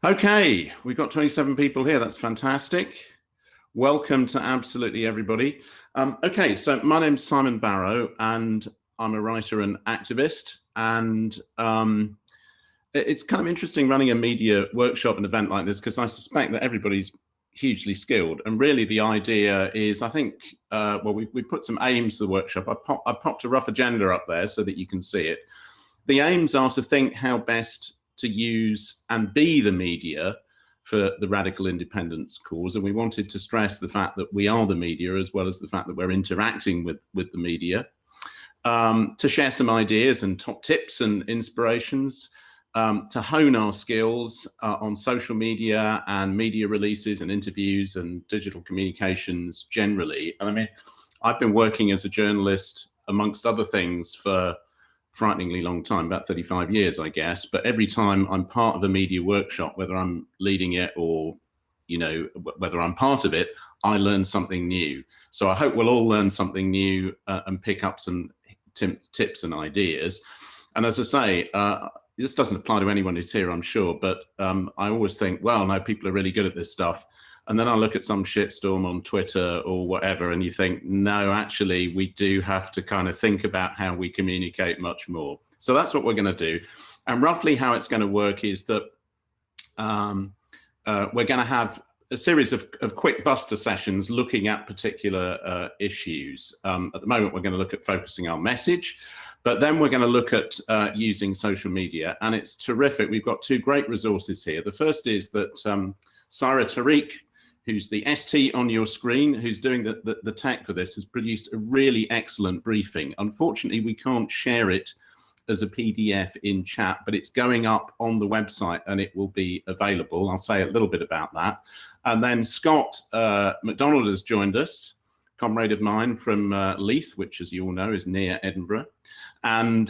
Okay, we've got 27 people here. That's fantastic. Welcome to absolutely everybody. Okay, so my name's Simon Barrow, and I'm a writer and activist. And it's kind of interesting running a media workshop and event like this, because I suspect that everybody's hugely skilled. And really the idea is, I think, well, we put some aims to the workshop. I popped a rough agenda up there so that you can see it. The aims are to think how best to use and be the media for the radical independence cause. And we wanted to stress the fact that we are the media, as well as the fact that we're interacting with the media, to share some ideas and top tips and inspirations, to hone our skills on social media and media releases and interviews and digital communications generally. And I mean, I've been working as a journalist, amongst other things, for frighteningly long time, about 35 years, I guess. But every time I'm part of a media workshop, whether I'm leading it or, you know, whether I'm part of it, I learn something new. So I hope we'll all learn something new and pick up some tips and ideas. And as I say, this doesn't apply to anyone who's here, I'm sure, but I always think, well, no, people are really good at this stuff. And then I look at some shitstorm on Twitter or whatever, and you think, no, actually, we do have to kind of think about how we communicate much more. So that's what we're going to do. And roughly how it's going to work is that we're going to have a series of quick buster sessions looking at particular issues. At the moment, we're going to look at focusing our message, but then we're going to look at using social media. And it's terrific. We've got two great resources here. The first is that Sarah Tariq, who's the ST on your screen, who's doing the tech for this, has produced a really excellent briefing. Unfortunately, we can't share it as a PDF in chat, but it's going up on the website and it will be available. I'll say a little bit about that. And then Scott MacDonald has joined us, comrade of mine from Leith, which, as you all know, is near Edinburgh. And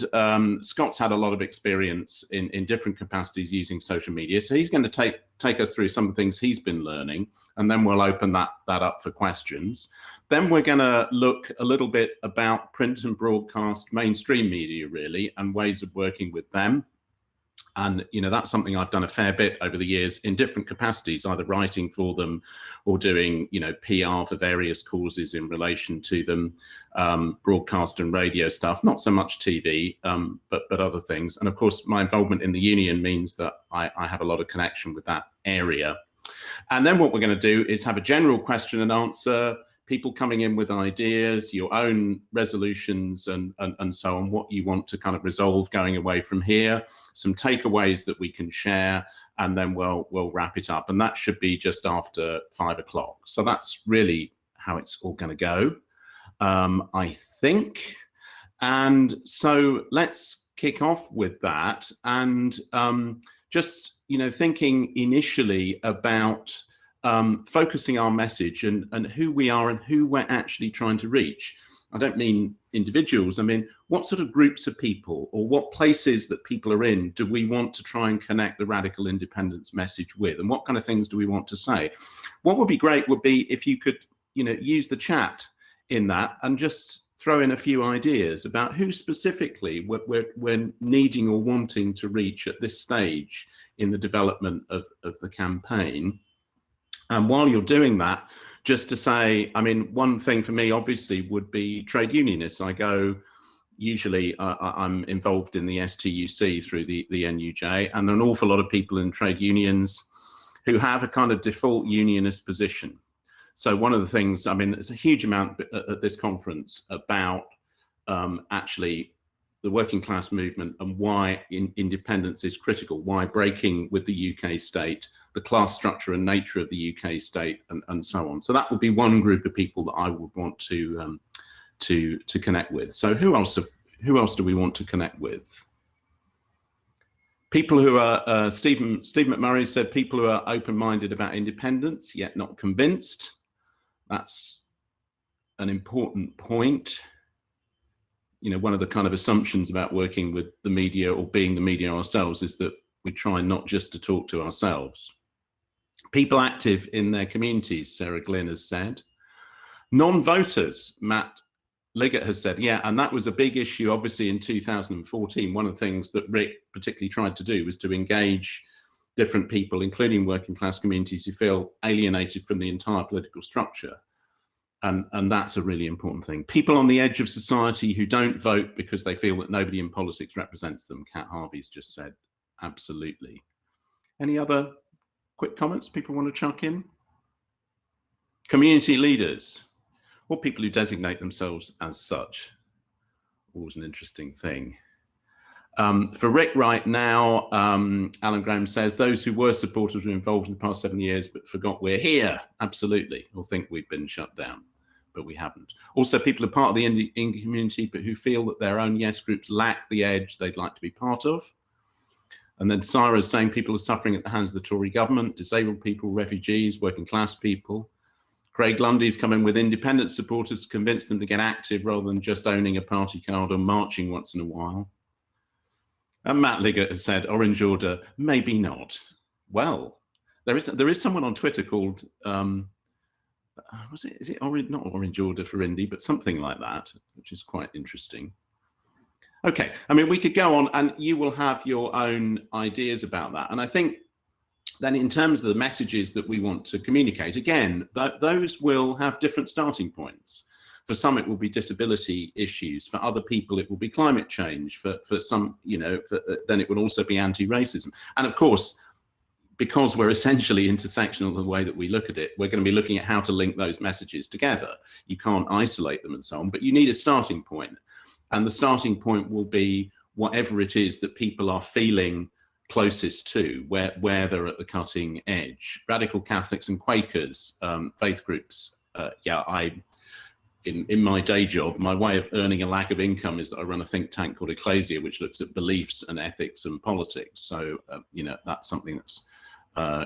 Scott's had a lot of experience in different capacities using social media. So he's going to take us through some of the things he's been learning, and then we'll open that up for questions. Then we're going to look a little bit about print and broadcast mainstream media, really, and ways of working with them. And, you know, that's something I've done a fair bit over the years in different capacities, either writing for them or doing, you know, PR for various causes in relation to them, broadcast and radio stuff, not so much TV, but other things. And of course, my involvement in the union means that I have a lot of connection with that area. And then what we're going to do is have a general question and answer, people coming in with ideas, your own resolutions and so on, what you want to kind of resolve going away from here, some takeaways that we can share, and then we'll wrap it up. And that should be just after 5 o'clock. So that's really how it's all going to go, I think. And so let's kick off with that. And just, you know, thinking initially about focusing our message and who we are and who we're actually trying to reach. I don't mean individuals. I mean, what sort of groups of people or what places that people are in do we want to try and connect the radical independence message with? And what kind of things do we want to say? What would be great would be if you could, you know, use the chat in that and just throw in a few ideas about who specifically we're needing or wanting to reach at this stage in the development of the campaign. And while you're doing that, just to say, I mean, one thing for me, obviously, would be trade unionists. I go, usually I'm involved in the STUC through the NUJ, and there are an awful lot of people in trade unions who have a kind of default unionist position. So one of the things, I mean, there's a huge amount at this conference about actually the working class movement and why independence is critical, why breaking with the UK state, the class structure and nature of the UK state, and so on. So that would be one group of people that I would want to connect with. So who else do we want to connect with? People who are, Steve McMurray said, people who are open-minded about independence, yet not convinced. That's an important point. You know, one of the kind of assumptions about working with the media or being the media ourselves is that we try not just to talk to ourselves. People active in their communities, Sarah Glynn has said. Non-voters, Matt Liggett has said, yeah, and that was a big issue, obviously, in 2014. One of the things that RIC particularly tried to do was to engage different people, including working class communities, who feel alienated from the entire political structure. And that's a really important thing. People on the edge of society who don't vote because they feel that nobody in politics represents them. Kat Harvey's just said, absolutely. Any other quick comments people want to chuck in? Community leaders, or people who designate themselves as such. Always an interesting thing. For RIC right now, Alan Graham says, those who were supporters were involved in the past 7 years but forgot we're here. Absolutely. Or think we've been shut down, but we haven't. Also, people are part of the indie community but who feel that their own yes groups lack the edge they'd like to be part of. And then Sarah's saying people are suffering at the hands of the Tory government, disabled people, refugees, working class people. Craig Lundy's come in with independent supporters to convince them to get active rather than just owning a party card or marching once in a while. And Matt Liggett has said, Orange Order, maybe not. Well, there is someone on Twitter called, is it Orange, not Orange Order for Indie, but something like that, which is quite interesting. Okay, I mean, we could go on and you will have your own ideas about that. And I think then in terms of the messages that we want to communicate, again, those will have different starting points. For some, it will be disability issues. For other people, it will be climate change. For some, you know, then it will also be anti-racism. And of course, because we're essentially intersectional in the way that we look at it, we're going to be looking at how to link those messages together. You can't isolate them and so on, but you need a starting point. And the starting point will be whatever it is that people are feeling closest to, where they're at the cutting edge. Radical Catholics and Quakers, faith groups, in my day job, my way of earning a lack of income is that I run a think tank called Ecclesia, which looks at beliefs and ethics and politics. So, you know, that's something that's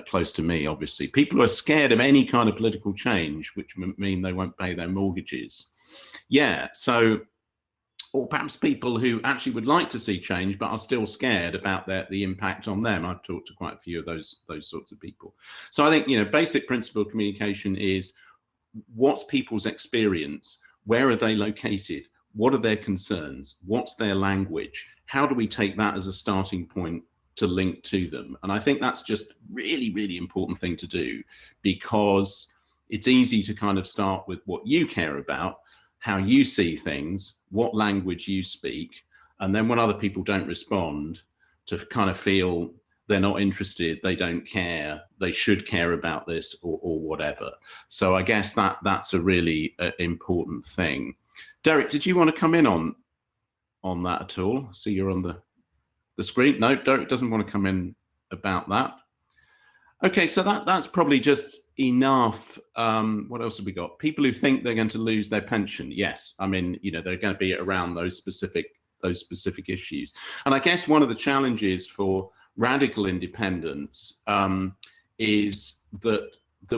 close to me, obviously. People who are scared of any kind of political change, which mean they won't pay their mortgages. Yeah, so, or perhaps people who actually would like to see change, but are still scared about the impact on them. I've talked to quite a few of those sorts of people. So I think, you know, basic principle of communication is, what's people's experience? Where are they located? What are their concerns? What's their language? How do we take that as a starting point to link to them? And I think that's just really, really important thing to do, because it's easy to kind of start with what you care about, how you see things, what language you speak, and then when other people don't respond, to kind of feel they're not interested, they don't care, they should care about this, or whatever. So I guess that's a really important thing. Derek, did you want to come in on that at all? So you're on the screen. No, Derek doesn't want to come in about that. Okay, so that's probably just enough. What else have we got? People who think they're going to lose their pension. Yes, I mean, you know, they're going to be around those specific issues. And I guess one of the challenges for radical independence is that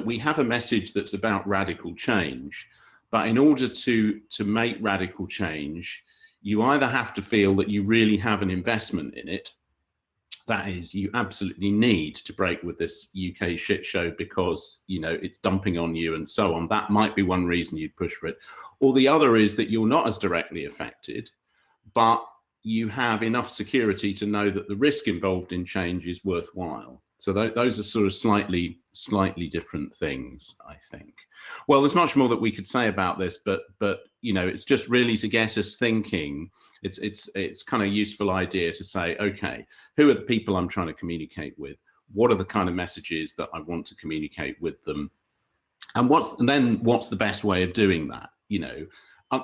we have a message that's about radical change, but in order to make radical change, you either have to feel that you really have an investment in it, that is, you absolutely need to break with this UK shit show because, you know, it's dumping on you and so on. That might be one reason you'd push for it. Or the other is that you're not as directly affected, but you have enough security to know that the risk involved in change is worthwhile. So those are sort of slightly different things, I think. Well, there's much more that we could say about this, but you know, it's just really to get us thinking. It's kind of a useful idea to say, okay, who are the people I'm trying to communicate with? What are the kind of messages that I want to communicate with them? And then what's the best way of doing that? You know,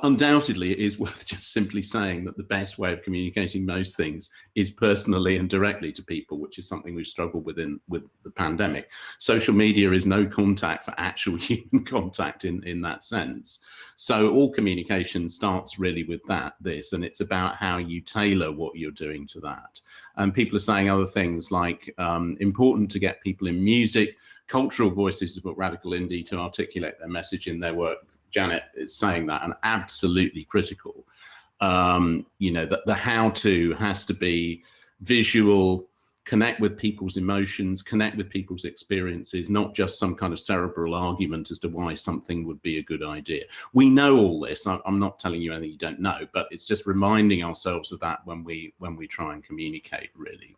undoubtedly, it is worth just simply saying that the best way of communicating most things is personally and directly to people, which is something we've struggled with the pandemic. Social media is no contact for actual human contact in that sense. So all communication starts really with this, and it's about how you tailor what you're doing to that. And people are saying other things like important to get people in music, cultural voices about radical indie to articulate their message in their work. Janet is saying that, and absolutely critical. You know, the how-to has to be visual, connect with people's emotions, connect with people's experiences, not just some kind of cerebral argument as to why something would be a good idea. We know all this. I'm not telling you anything you don't know, but it's just reminding ourselves of that when we try and communicate, really.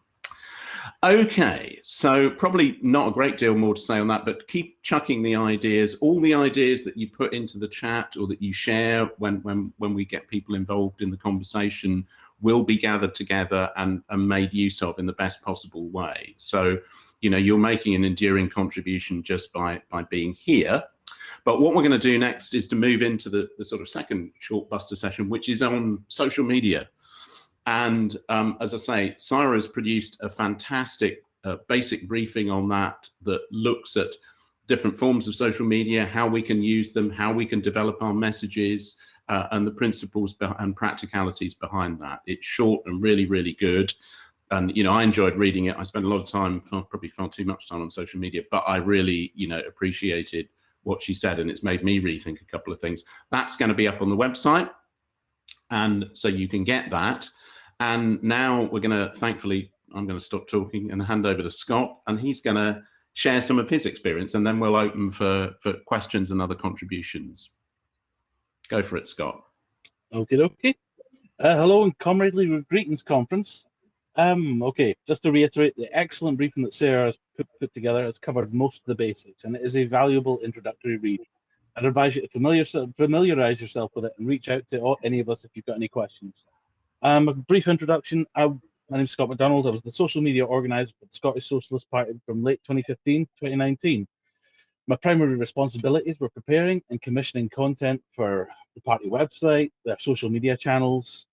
Okay, so probably not a great deal more to say on that, but keep chucking the ideas, all the ideas that you put into the chat or that you share when we get people involved in the conversation will be gathered together and made use of in the best possible way. So, you know, you're making an enduring contribution just by being here. But what we're going to do next is to move into the sort of second short buster session, which is on social media. And as I say, Sarah has produced a fantastic basic briefing on that looks at different forms of social media, how we can use them, how we can develop our messages, and the principles and practicalities behind that. It's short and really, really good. And, you know, I enjoyed reading it. I spent a lot of time, probably far too much time on social media, but I really, you know, appreciated what she said, and it's made me rethink a couple of things. That's going to be up on the website, and so you can get that. And now we're going to, thankfully, I'm going to stop talking and hand over to Scott, and he's going to share some of his experience, and then we'll open for questions and other contributions. Go for it, Scott. Okay. Hello and comradely greetings, conference. Okay, just to reiterate, the excellent briefing that Sarah has put together has covered most of the basics, and it is a valuable introductory read. I'd advise you to familiarize yourself with it and reach out to any of us if you've got any questions. A brief introduction. My name is Scott MacDonald. I was the social media organizer for the Scottish Socialist Party from late 2015 to 2019. My primary responsibilities were preparing and commissioning content for the party website, their social media channels,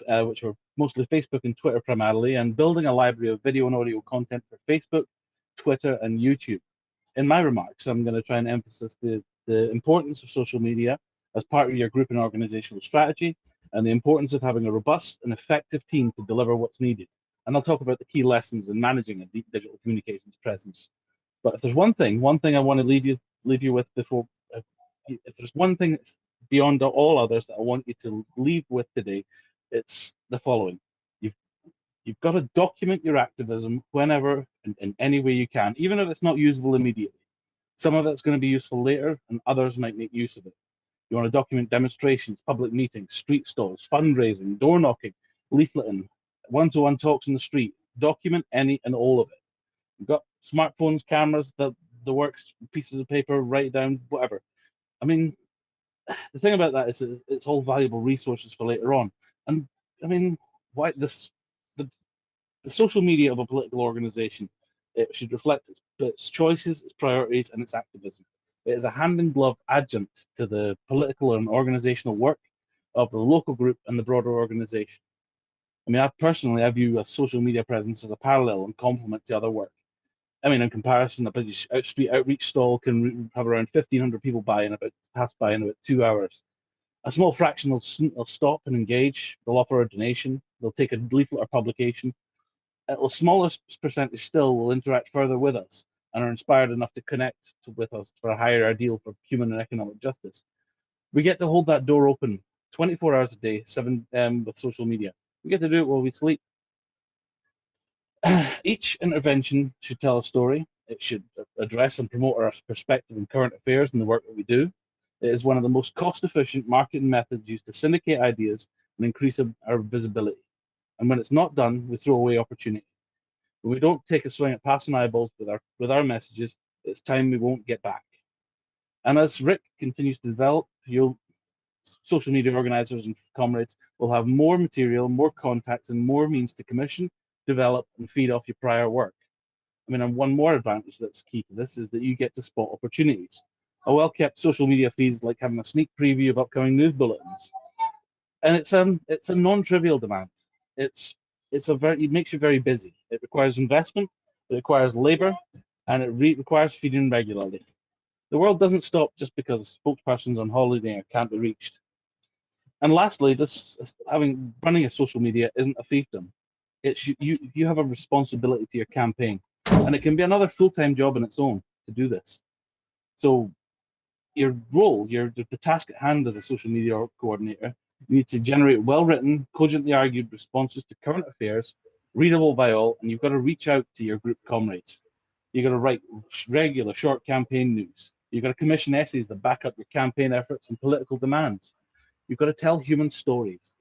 which were mostly Facebook and Twitter primarily, and building a library of video and audio content for Facebook, Twitter, and YouTube. In my remarks, I'm going to try and emphasize the importance of social media as part of your group and organizational strategy, and the importance of having a robust and effective team to deliver what's needed. And I'll talk about the key lessons in managing a deep digital communications presence. But if there's one thing I want to leave you with before, if there's one thing beyond all others that I want you to leave with today, it's the following. You've got to document your activism whenever and in any way you can, even if it's not usable immediately. Some of it's going to be useful later, and others might make use of it. You want to document demonstrations, public meetings, street stalls, fundraising, door knocking, leafleting, one-to-one talks in the street. Document any and all of it. You've got smartphones, cameras, the works, pieces of paper, write it down, whatever. I mean, the thing about that is it's all valuable resources for later on. And I mean, why the social media of a political organization, it should reflect its choices, its priorities, and its activism. It is a hand-in-glove adjunct to the political and organizational work of the local group and the broader organization. I mean, I view a social media presence as a parallel and complement to other work. I mean, in comparison, a busy street outreach stall can have around 1,500 people pass by in about 2 hours. A small fraction will stop and engage. They'll offer a donation. They'll take a leaflet or publication. A smaller percentage still will interact further with us and are inspired enough to connect with us for a higher ideal for human and economic justice. We get to hold that door open 24 hours a day, with social media. We get to do it while we sleep. Each intervention should tell a story. It should address and promote our perspective in current affairs and the work that we do. It is one of the most cost-efficient marketing methods used to syndicate ideas and increase our visibility. And when it's not done, we throw away opportunity. When we don't take a swing at passing eyeballs with our messages, it's time we won't get back. And as RIC continues to develop, social media organizers and comrades will have more material, more contacts, and more means to commission, develop, and feed off your prior work. I mean, and one more advantage that's key to this is that you get to spot opportunities. A well-kept social media feed is like having a sneak preview of upcoming news bulletins. And it's a non-trivial demand. It makes you very busy. It requires investment, it requires labor, and it requires feeding regularly. The world doesn't stop just because a spokesperson's on holiday or can't be reached. And lastly, running a social media isn't a fiefdom. It's you have a responsibility to your campaign, and it can be another full-time job in its own to do this. So your role, the task at hand as a social media coordinator, you need to generate well-written, cogently argued responses to current affairs, readable by all, and you've got to reach out to your group comrades. You've got to write regular short campaign news. You've got to commission essays that back up your campaign efforts and political demands. You've got to tell human stories.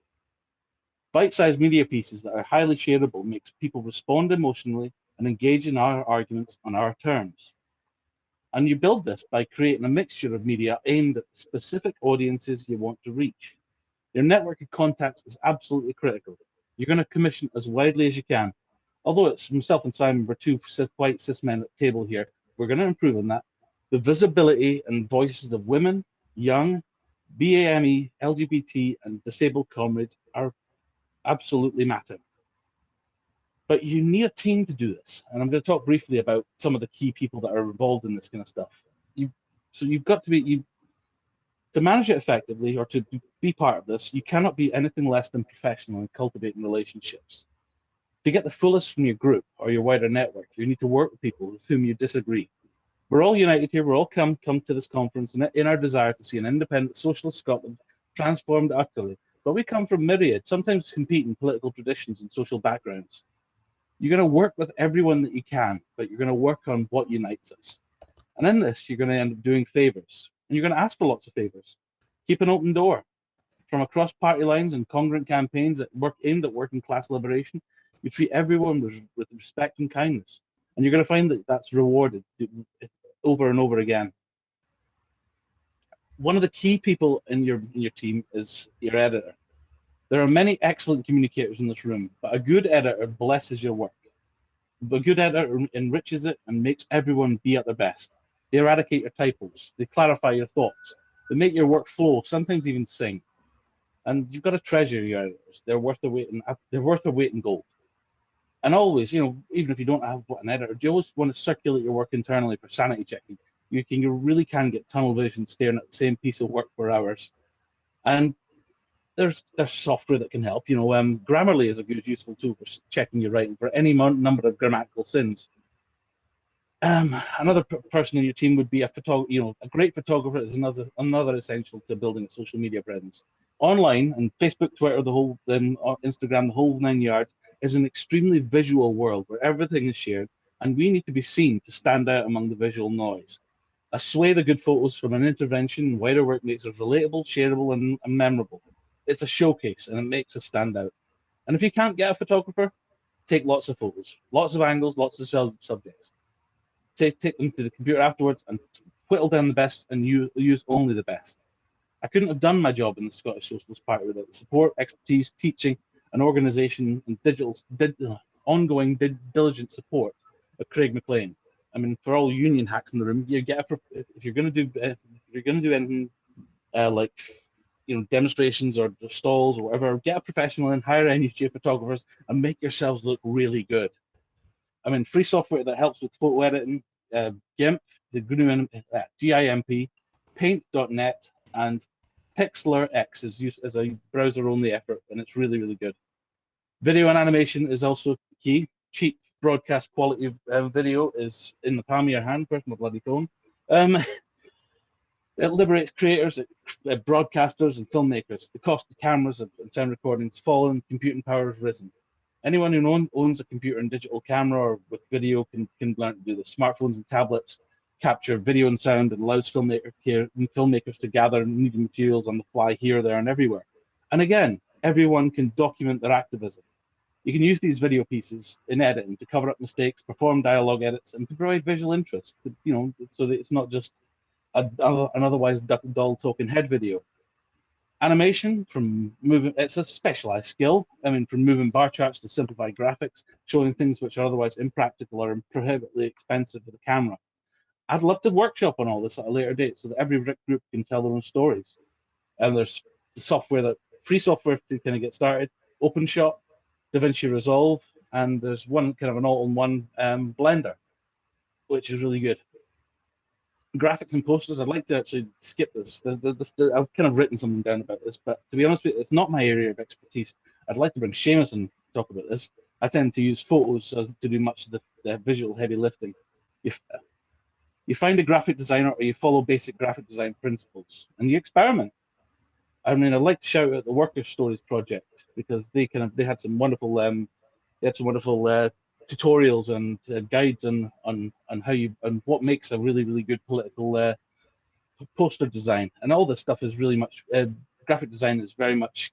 Bite-sized media pieces that are highly shareable makes people respond emotionally and engage in our arguments on our terms. And you build this by creating a mixture of media aimed at specific audiences you want to reach. Your network of contacts is absolutely critical. You're going to commission as widely as you can. Although it's myself and Simon, we're two white cis men at the table here, we're going to improve on that. The visibility and voices of women, young, BAME, LGBT, and disabled comrades are absolutely matter. But you need a team to do this. And I'm going to talk briefly about some of the key people that are involved in this kind of stuff. So you've got to be, to manage it effectively or to be part of this, you cannot be anything less than professional in cultivating relationships. To get the fullest from your group or your wider network, you need to work with people with whom you disagree. We're all united here. We're all come to this conference in our desire to see an independent socialist Scotland transformed utterly. But we come from myriad, sometimes competing political traditions and social backgrounds. You're going to work with everyone that you can, but you're going to work on what unites us. And in this, you're going to end up doing favors. And you're going to ask for lots of favors. Keep an open door. From across party lines and congruent campaigns that work aimed at working class liberation, you treat everyone with respect and kindness. And you're going to find that that's rewarded over and over again. One of the key people in your team is your editor. There are many excellent communicators in this room, but a good editor blesses your work. A good editor enriches it and makes everyone be at their best. They eradicate your typos. They clarify your thoughts. They make your work flow, sometimes even sing. And you've got to treasure your editors. They're worth their weight in gold. And always, even if you don't have an editor, you always want to circulate your work internally for sanity checking. You really can get tunnel vision staring at the same piece of work for hours. And there's software that can help. Grammarly is a good, useful tool for checking your writing for any number of grammatical sins. Another person in your team would be a great photographer is another essential to building a social media presence. Online and Facebook, Twitter, Instagram, the whole 9 yards is an extremely visual world where everything is shared, and we need to be seen to stand out among the visual noise. A swathe of good photos from an intervention and wider work makes us relatable, shareable, and memorable. It's a showcase, and it makes us stand out. And if you can't get a photographer, take lots of photos, lots of angles, lots of subjects. Take them to the computer afterwards and whittle down the best and use only the best. I couldn't have done my job in the Scottish Socialist Party without the support, expertise, teaching, and organisation and ongoing diligent support of Craig McLean. I mean, for all union hacks in the room, if you're going to do anything like demonstrations or stalls or whatever, get a professional and hire NUG photographers and make yourselves look really good. I mean, free software that helps with photo editing, GIMP, the GNU GIMP, Paint.net, and PixlrX is used as a browser-only effort, and it's really, really good. Video and animation is also key. Cheap broadcast quality video is in the palm of your hand. Where's my bloody phone? It liberates creators, broadcasters, and filmmakers. The cost of cameras and sound recordings fallen, computing power has risen. Anyone who owns a computer and digital camera or with video can learn to do this. Smartphones and tablets capture video and sound and allows filmmakers to gather needed materials on the fly here, there, and everywhere. And again, everyone can document their activism. You can use these video pieces in editing to cover up mistakes, perform dialogue edits, and to provide visual interest, so that it's not just an otherwise dull talking head video. Animation, it's a specialized skill. I mean, from moving bar charts to simplified graphics, showing things which are otherwise impractical or prohibitively expensive for the camera. I'd love to workshop on all this at a later date so that every RIC group can tell their own stories. And there's the free software to kind of get started, OpenShot, DaVinci Resolve, and there's one kind of an all-in-one Blender, which is really good. Graphics and posters, I'd like to actually skip this. I've kind of written something down about this, but to be honest with you, it's not my area of expertise. I'd like to bring Seamus in to talk about this. I tend to use photos to do much of the visual heavy lifting. You find a graphic designer or you follow basic graphic design principles and you experiment. I mean, I'd like to shout out the Workers' Stories project because they had some wonderful tutorials and guides on what makes a really, really good political poster design. And all this stuff is really much graphic design is very much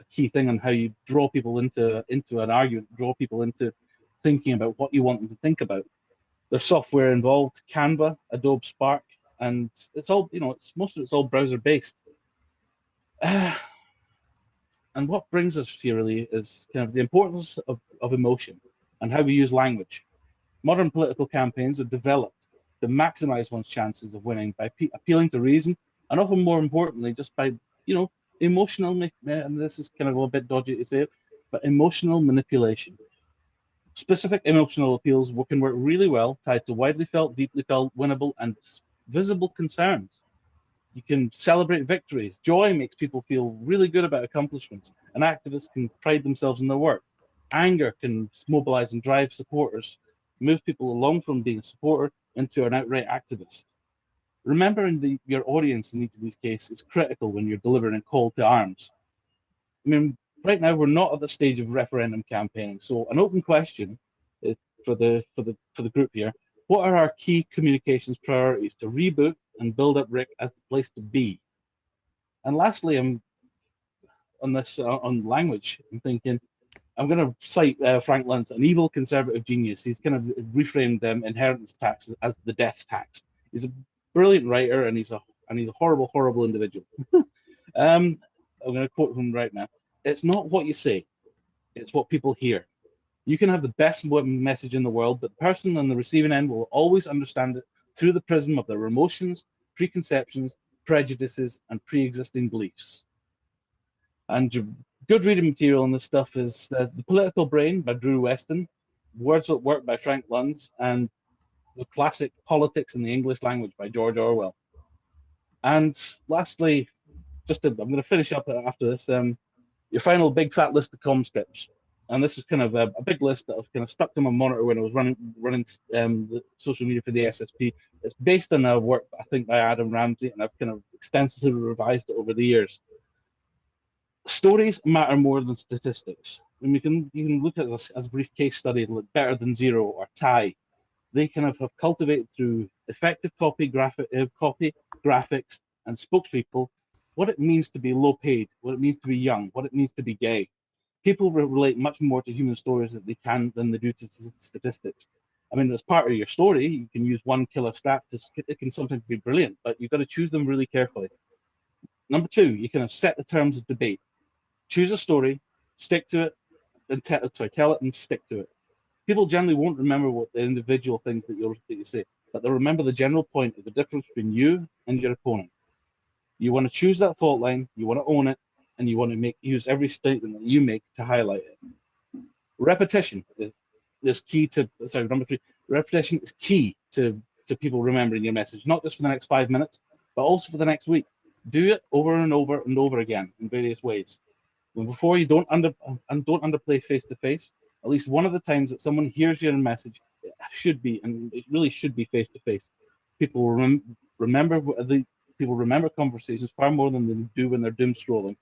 a key thing on how you draw people into an argument, draw people into thinking about what you want them to think about. There's software involved, Canva, Adobe Spark, and it's all, most of it's all browser based. And what brings us here really is kind of the importance of emotion and how we use language. Modern political campaigns are developed to maximize one's chances of winning by appealing to reason, and often more importantly, just by, emotional, and this is kind of a little bit dodgy to say, but emotional manipulation. Specific emotional appeals can work really well, tied to widely felt, deeply felt, winnable, and visible concerns. You can celebrate victories. Joy makes people feel really good about accomplishments, and activists can pride themselves in their work. Anger can mobilize and drive supporters, move people along from being a supporter into an outright activist. Remembering your audience in each of these cases is critical when you're delivering a call to arms. I mean, right now we're not at the stage of referendum campaigning, so an open question is for the group here: what are our key communications priorities to reboot and build up RIC as the place to be? And lastly, I'm on this on language. I'm thinking I'm going to cite Frank Luntz, an evil conservative genius. He's kind of reframed inheritance tax as the death tax. He's a brilliant writer, and he's a horrible individual. I'm going to quote him right now. It's not what you say, it's what people hear. You can have the best message in the world, but the person on the receiving end will always understand it through the prism of their emotions, preconceptions, prejudices, and pre-existing beliefs. And good reading material on this stuff is The Political Brain by Drew Weston, Words at Work by Frank Luntz, and the classic Politics in the English Language by George Orwell. And lastly, I'm going to finish up after this. Your final big fat list of comms tips, and this is kind of a big list that I've kind of stuck to my monitor when I was running the social media for the SSP. It's based on a work I think by Adam Ramsey, and I've kind of extensively revised it over the years. Stories matter more than statistics. And you can look at this as a brief case study like Better Than Zero or TIE. They kind of have cultivated through effective copy, graphics, and spokespeople what it means to be low paid, what it means to be young, what it means to be gay. People relate much more to human stories than they do to statistics. I mean, as part of your story, you can use one killer stat. It can sometimes be brilliant, but you've got to choose them really carefully. Number two, you kind of set the terms of debate. Choose a story, stick to it, and tell it and stick to it. People generally won't remember what the individual things that you say, but they'll remember the general point of the difference between you and your opponent. You want to choose that fault line, you want to own it, and you want to use every statement that you make to highlight it. Repetition is key to, number three, repetition is key to people remembering your message, not just for the next 5 minutes, but also for the next week. Do it over and over and over again in various ways. And before you don't underplay face to face. At least one of the times that someone hears your message, it should be, and it really should be face to face. People remember conversations far more than they do when they're doom scrolling.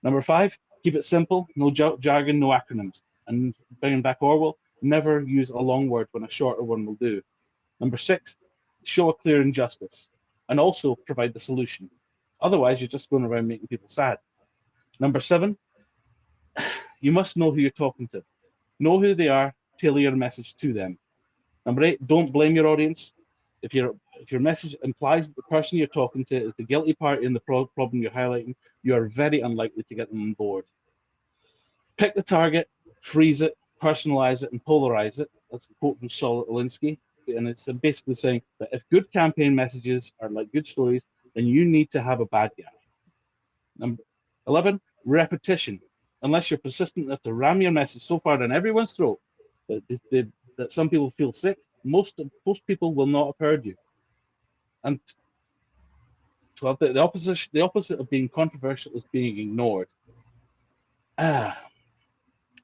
Number five, keep it simple, no jargon, no acronyms. And bringing back Orwell, never use a long word when a shorter one will do. Number six, show a clear injustice and also provide the solution. Otherwise, you're just going around making people sad. Number seven, you must know who you're talking to. Know who they are, tailor your message to them. Number eight, don't blame your audience. If your message implies that the person you're talking to is the guilty party in the problem you're highlighting, you are very unlikely to get them on board. Pick the target, freeze it, personalize it, and polarize it. That's a quote from Saul Alinsky. And it's basically saying that if good campaign messages are like good stories, then you need to have a bad guy. Number 11, repetition. Unless you're persistent enough to ram your message so far down everyone's throat that some people feel sick, most people will not have heard you. And 12, the opposite of being controversial is being ignored. And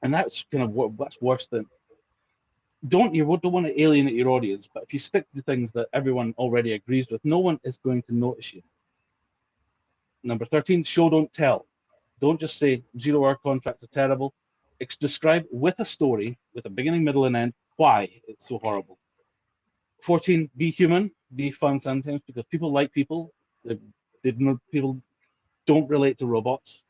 that's that's worse than. Don't want to alienate your audience, but if you stick to things that everyone already agrees with, no one is going to notice you. Number 13, show don't tell. Don't just say 0-hour contracts are terrible. Describe with a story, with a beginning, middle, and end, why it's so horrible. 14, be human, be fun sometimes, because people like people. People don't relate to robots.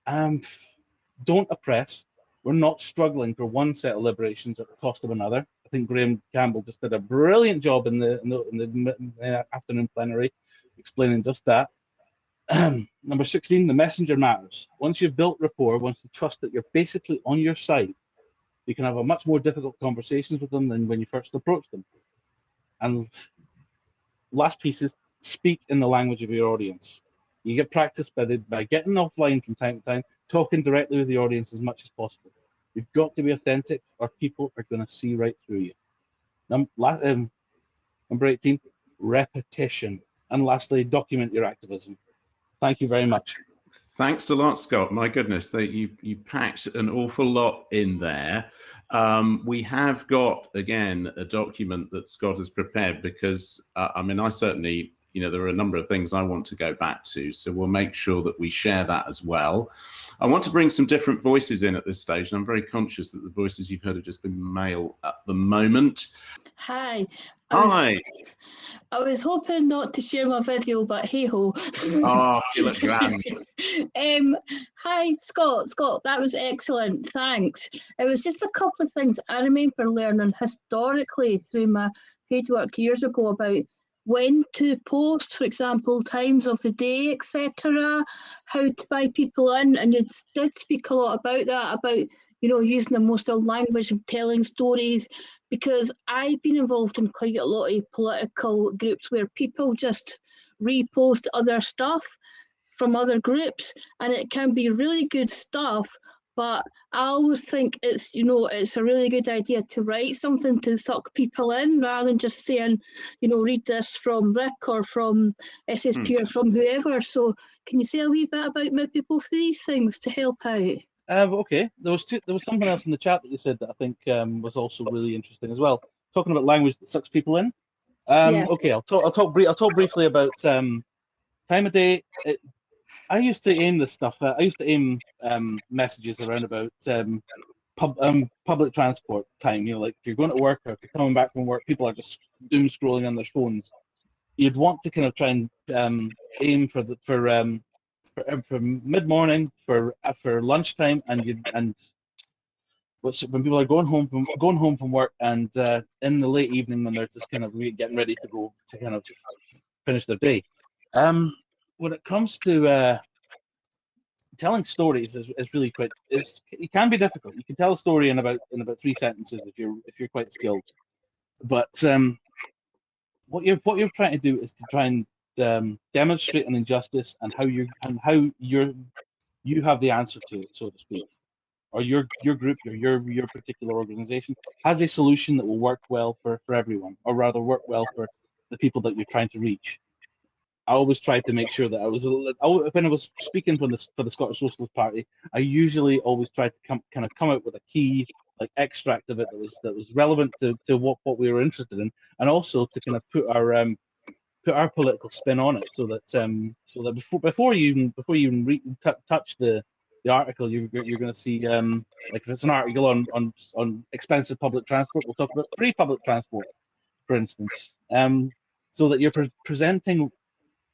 Don't oppress. We're not struggling for one set of liberations at the cost of another. I think Graham Campbell just did a brilliant job in the afternoon plenary explaining just that. Number 16, the messenger matters. Once you've built rapport, once you trust that you're basically on your side, you can have a much more difficult conversations with them than when you first approach them. And last piece is speak in the language of your audience. You get practice by getting offline from time to time, talking directly with the audience as much as possible. You've got to be authentic, or people are going to see right through you. Number 18, repetition. And lastly, document your activism. Thank you very much. Thanks a lot, Scott. My goodness, you packed an awful lot in there. We have got, again, a document that Scott has prepared because, I mean, I certainly, there are a number of things I want to go back to, so we'll make sure that we share that as well. I want to bring some different voices in at this stage, and I'm very conscious that the voices you've heard have just been male at the moment. Hi. Hi. I was hoping not to share my video, but hey ho. Oh, you look grand. Hi, Scott. Scott, that was excellent. Thanks. It was just a couple of things I remember learning historically through my paid work years ago about when to post, for example, times of the day, etc., how to buy people in. And you did speak a lot about that, about, using the most language of telling stories, because I've been involved in quite a lot of political groups where people just repost other stuff from other groups, and it can be really good stuff. But I always think it's a really good idea to write something to suck people in rather than just saying, read this from RIC or from SSP or from whoever. So can you say a wee bit about maybe both of these things to help out? Okay, there was something else in the chat that you said that I think was also really interesting as well. Talking about language that sucks people in. Yeah. Okay, I'll talk briefly about time of day. I used to aim this stuff. I used to aim messages around about public transport time. Like if you're going to work or if you're coming back from work, people are just doom scrolling on their phones. You'd want to kind of try and aim for mid-morning, for lunchtime, and when people are going home from work, and in the late evening when they're just kind of getting ready to go to kind of finish their day. When it comes to telling stories, is really quite. It can be difficult. You can tell a story in about 3 sentences if you're quite skilled, but what you're trying to do is to try and demonstrate an injustice and how you have the answer to it, so to speak, or your group, your particular organization has a solution that will work well for everyone, or rather work well for the people that you're trying to reach. I always tried to make sure that when I was speaking for the Scottish Socialist Party, I usually always tried to come out with a key extract of it that was relevant to what we were interested in, and also to kind of put our political spin on it, so that before you even touch the article, you're going to see like if it's an article on expensive public transport, we'll talk about free public transport, for instance, so that you're presenting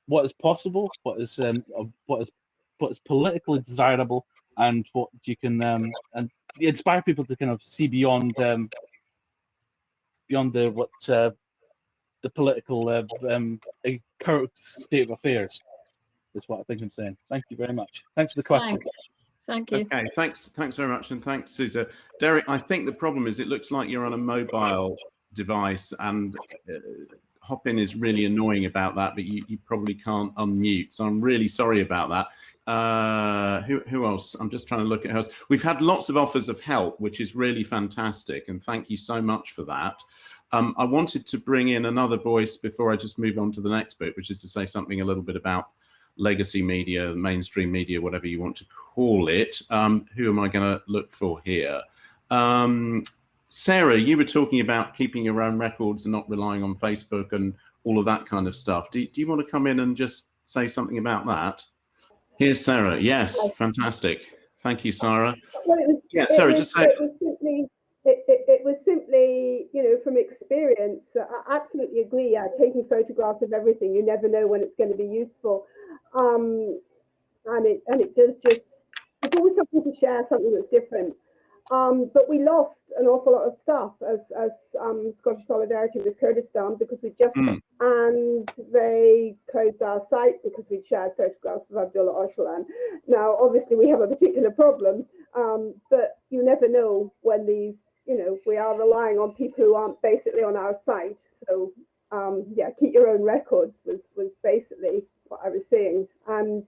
what is possible, what is politically desirable, and what you can and inspire people to kind of see beyond the political current state of affairs. Is what I think I'm saying. Thank you very much. Thanks for the question. Thank you. Okay, thanks very much, and thanks, Susa. Derek, I think the problem is it looks like you're on a mobile device, and Hopin is really annoying about that, but you probably can't unmute, so I'm really sorry about that. Who else? I'm just trying to look at who else. We've had lots of offers of help, which is really fantastic, and thank you so much for that. I wanted to bring in another voice before I just move on to the next bit, which is to say something a little bit about legacy media, mainstream media, whatever you want to call it. Who am I going to look for here? Sarah, you were talking about keeping your own records and not relying on Facebook and all of that kind of stuff. Do you want to come in and just say something about that? Here's Sarah. Yes, fantastic. Thank you, Sarah. Well, Sarah, just say. It was simply, from experience. I absolutely agree. Taking photographs of everything, you never know when it's going to be useful, and it does just. It's always something to share, something that's different. But we lost an awful lot of stuff as Scottish Solidarity with Kurdistan because we just and they closed our site because we shared photographs of Abdullah Öcalan. Now, obviously, we have a particular problem, but you never know when these, we are relying on people who aren't basically on our site. So, yeah, keep your own records was basically what I was saying. And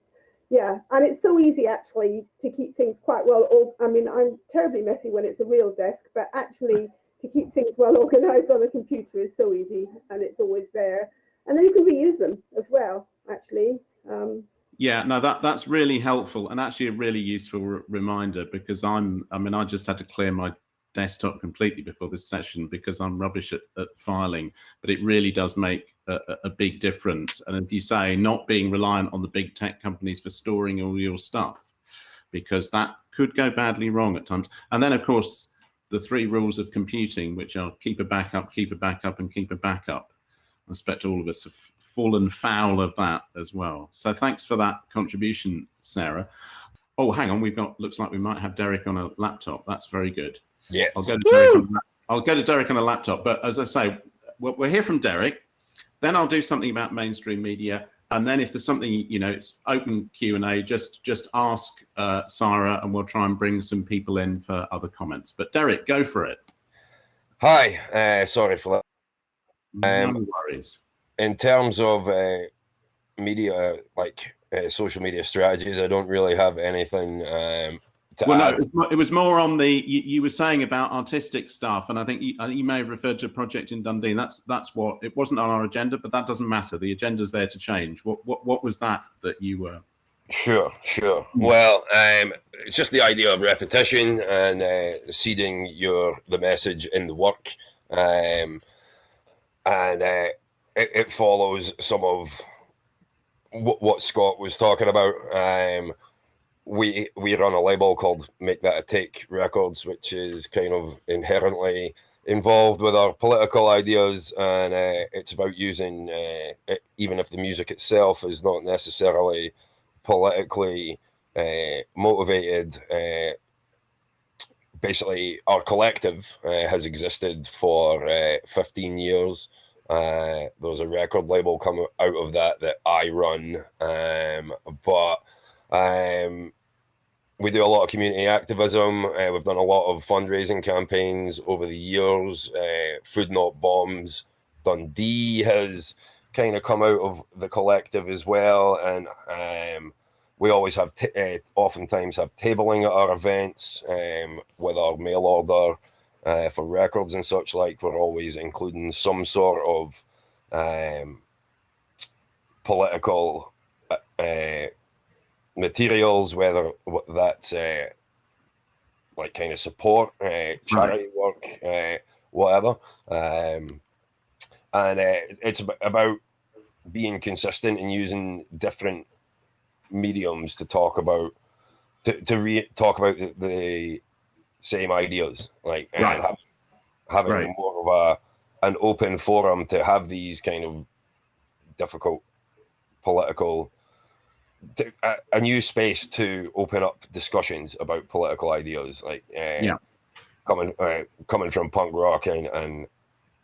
yeah, and it's so easy actually to keep things quite well. I mean, I'm terribly messy when it's a real desk, but actually to keep things well organized on a computer is so easy, and it's always there. And then you can reuse them as well, actually. Yeah, no, that's really helpful, and actually a really useful reminder, because I just had to clear my desktop completely before this session because I'm rubbish at filing, but it really does make a big difference. And as you say, not being reliant on the big tech companies for storing all your stuff, because that could go badly wrong at times. And then, of course, the 3 rules of computing, which are keep a backup, keep a backup, and keep a backup. I expect all of us have fallen foul of that as well. So thanks for that contribution, Sarah. Oh, hang on, looks like we might have Derek on a laptop. That's very good. Yes. I'll go to Derek on a laptop. But as I say, we'll hear from Derek. Then I'll do something about mainstream media. And then if there's something, it's open Q&A, just ask Sarah, and we'll try and bring some people in for other comments. But Derek, go for it. Hi, sorry for that. No worries. In terms of media, like social media strategies, I don't really have anything to add. No, it was more on the you were saying about artistic stuff, and I think you may have referred to a project in Dundee. And that's what it wasn't on our agenda, but that doesn't matter. The agenda's there to change. What was that you were? Sure. Well, it's just the idea of repetition and seeding the message in the work, and it follows some of what Scott was talking about. We run a label called Make That a Take Records, which is kind of inherently involved with our political ideas, and it's about using, even if the music itself is not necessarily politically motivated, basically our collective has existed for 15 years. There's a record label come out of that I run, but we do a lot of community activism. We've done a lot of fundraising campaigns over the years. Food Not Bombs Dundee has kind of come out of the collective as well, and we always have oftentimes have tabling at our events with our mail order for records and such like. We're always including some sort of political materials, whether that's like kind of support, charity work, whatever. And it's about being consistent and using different mediums to talk about talk about the same ideas, like having more of an open forum to have these kind of difficult political, a new space to open up discussions about political ideas, like coming from punk rock and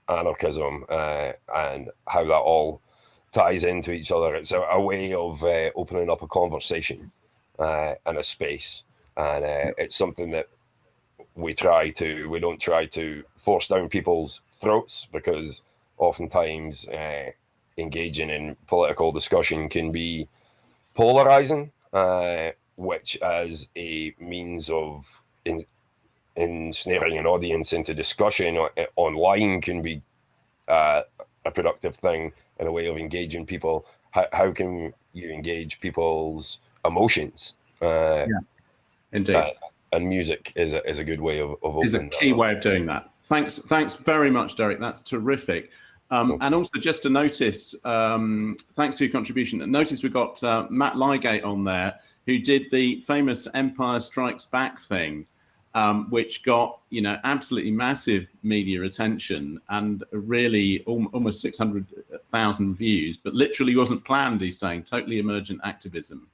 anarchism, and how that all ties into each other. It's a way of opening up a conversation and a space, and it's something that we don't try to force down people's throats, because oftentimes engaging in political discussion can be polarizing, which as a means of ensnaring an audience into discussion online can be a productive thing and a way of engaging people. How can you engage people's emotions? Indeed. And music is a good way of opening. Is a key way of doing that. Thanks very much, Derek. That's terrific. And also just a notice, thanks for your contribution. Notice we've got Matt Lygate on there, who did the famous Empire Strikes Back thing, which got, absolutely massive media attention and really almost 600,000 views, but literally wasn't planned, he's saying, totally emergent activism.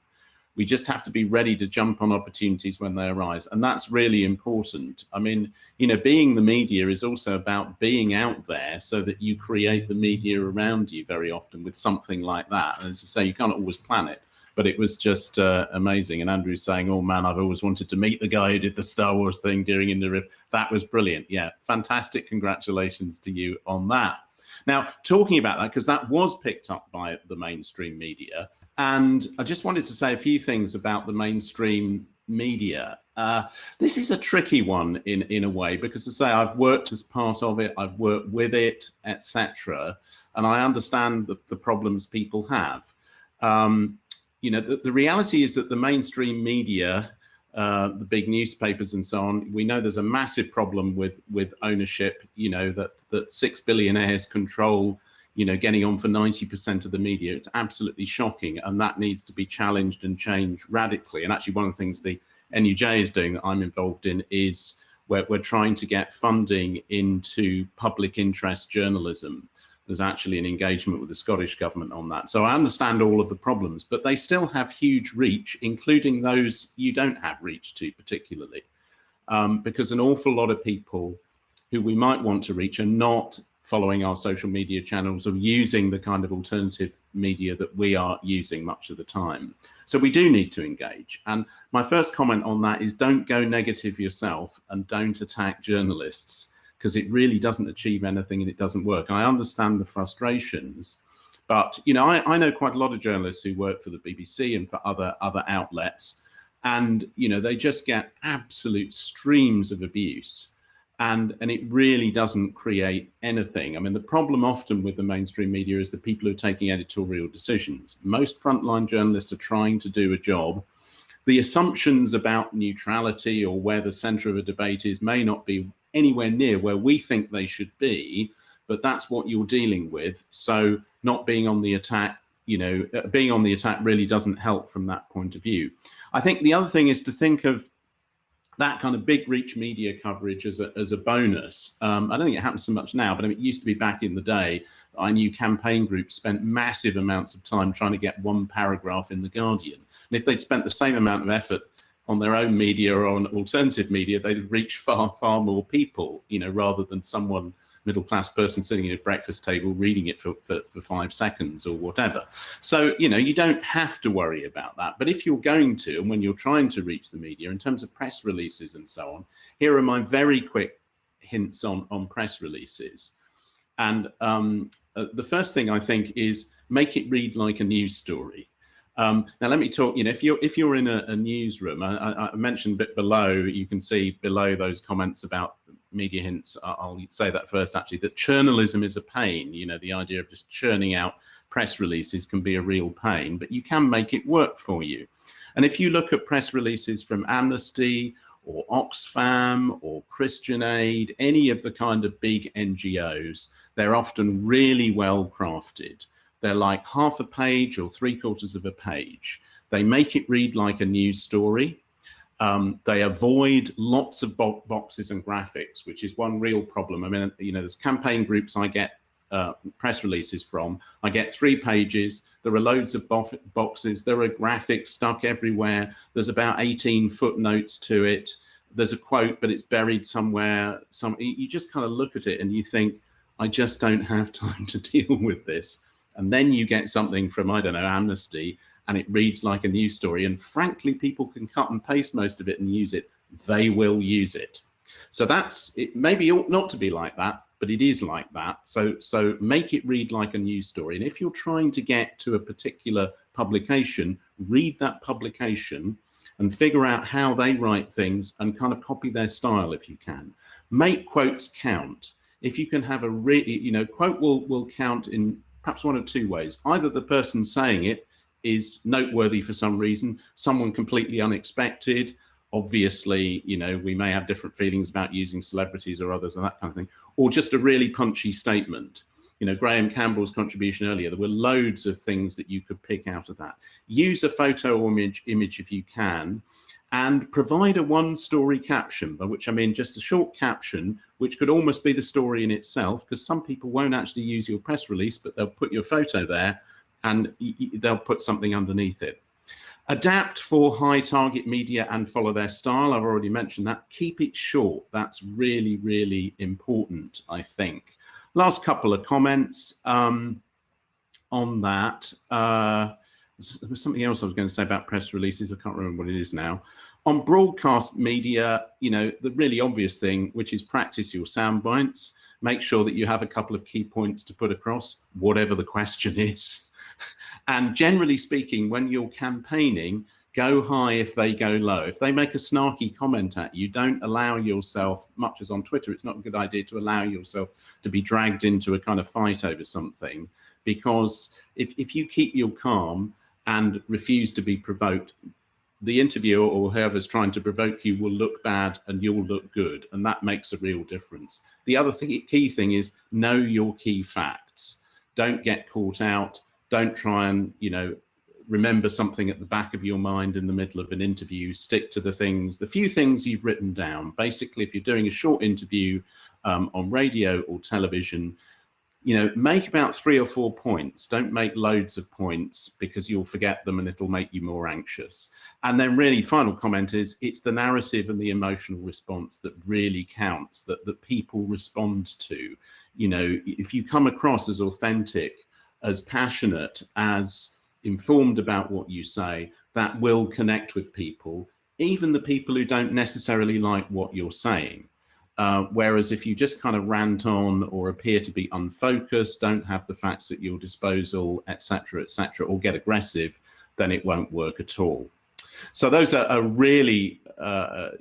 We just have to be ready to jump on opportunities when they arise. And that's really important. I mean, you know, being the media is also about being out there so that you create the media around you very often with something like that. And as you say, you can't always plan it, but it was just amazing. And Andrew's saying, oh man, I've always wanted to meet the guy who did the Star Wars thing during In the Rift. That was brilliant. Yeah, fantastic. Congratulations to you on that. Now, talking about that, because that was picked up by the mainstream media, and I just wanted to say a few things about the mainstream media. This is a tricky one in a way, because as I say, I've worked as part of it, I've worked with it, etc. And I understand the problems people have. You know, the reality is that the mainstream media, the big newspapers and so on, we know there's a massive problem with ownership, you know, that 6 billionaires control, you know, getting on for 90% of the media. It's absolutely shocking, and that needs to be challenged and changed radically. And actually one of the things the NUJ is doing that I'm involved in is we're trying to get funding into public interest journalism. There's actually an engagement with the Scottish government on that. So I understand all of the problems, but they still have huge reach, including those you don't have reach to particularly, because an awful lot of people who we might want to reach are not following our social media channels or using the kind of alternative media that we are using much of the time. So we do need to engage. And my first comment on that is don't go negative yourself and don't attack journalists, because it really doesn't achieve anything and it doesn't work. I understand the frustrations, but you know, I know quite a lot of journalists who work for the BBC and for other outlets, and you know, they just get absolute streams of abuse. And it really doesn't create anything. I mean, the problem often with the mainstream media is the people who are taking editorial decisions. Most frontline journalists are trying to do a job. The assumptions about neutrality or where the center of a debate is may not be anywhere near where we think they should be, but that's what you're dealing with. So not being on the attack, you know, being on the attack really doesn't help from that point of view. I think the other thing is to think of that kind of big reach media coverage as a bonus. I don't think it happens so much now, but I mean, it used to be back in the day. I knew campaign groups spent massive amounts of time trying to get one paragraph in The Guardian. And if they'd spent the same amount of effort on their own media or on alternative media, they'd reach far, far more people, you know, rather than someone middle-class person sitting at a breakfast table reading it for 5 seconds or whatever. So, you know, you don't have to worry about that. But if you're going to, and when you're trying to reach the media in terms of press releases and so on, here are my very quick hints on press releases. And the first thing I think is make it read like a news story. Now, let me talk, you know, if you're in a newsroom, I mentioned a bit below, you can see below those comments about media hints. I'll say that first, actually, that journalism is a pain. You know, the idea of just churning out press releases can be a real pain, but you can make it work for you. And if you look at press releases from Amnesty or Oxfam or Christian Aid, any of the kind of big NGOs, they're often really well crafted. They're like half a page or 3/4 of a page. They make it read like a news story. They avoid lots of boxes and graphics, which is one real problem. I mean, you know, there's campaign groups I get press releases from. I get 3 pages. There are loads of boxes. There are graphics stuck everywhere. There's about 18 footnotes to it. There's a quote, but it's buried somewhere. You just kind of look at it and you think, I just don't have time to deal with this. And then you get something from, I don't know, Amnesty, and it reads like a news story. And frankly, people can cut and paste most of it and use it. They will use it. So that's, it maybe ought not to be like that, but it is like that. So make it read like a news story. And if you're trying to get to a particular publication, read that publication and figure out how they write things and kind of copy their style if you can. Make quotes count. If you can have a quote will count in perhaps one of 2 ways. Either the person saying it is noteworthy for some reason, someone completely unexpected. Obviously, you know, we may have different feelings about using celebrities or others and that kind of thing, or just a really punchy statement. You know, Graham Campbell's contribution earlier, there were loads of things that you could pick out of that. Use a photo or image if you can, and provide a 1-story caption, by which I mean just a short caption, which could almost be the story in itself, because some people won't actually use your press release, but they'll put your photo there and they'll put something underneath it. Adapt for high target media and follow their style. I've already mentioned that. Keep it short. That's really, really important, I think. Last couple of comments on that. There was something else I was going to say about press releases. I can't remember what it is now. On broadcast media, you know, the really obvious thing, which is practice your sound bites. Make sure that you have a couple of key points to put across, whatever the question is. And generally speaking, when you're campaigning, go high if they go low. If they make a snarky comment at you, don't allow yourself, much as on Twitter, it's not a good idea to allow yourself to be dragged into a kind of fight over something, because if you keep your calm and refuse to be provoked, the interviewer or whoever's trying to provoke you will look bad and you'll look good, and that makes a real difference. The other key thing is know your key facts. Don't get caught out. Don't try and, you know, remember something at the back of your mind in the middle of an interview. Stick to the few things you've written down. Basically, if you're doing a short interview on radio or television, you know, make about 3 or 4 points. Don't make loads of points, because you'll forget them and it'll make you more anxious. And then really final comment is, it's the narrative and the emotional response that really counts, that people respond to. You know, if you come across as authentic, as passionate, as informed about what you say, that will connect with people, even the people who don't necessarily like what you're saying. Whereas if you just kind of rant on or appear to be unfocused, don't have the facts at your disposal, etc., or get aggressive, then it won't work at all. So those are really,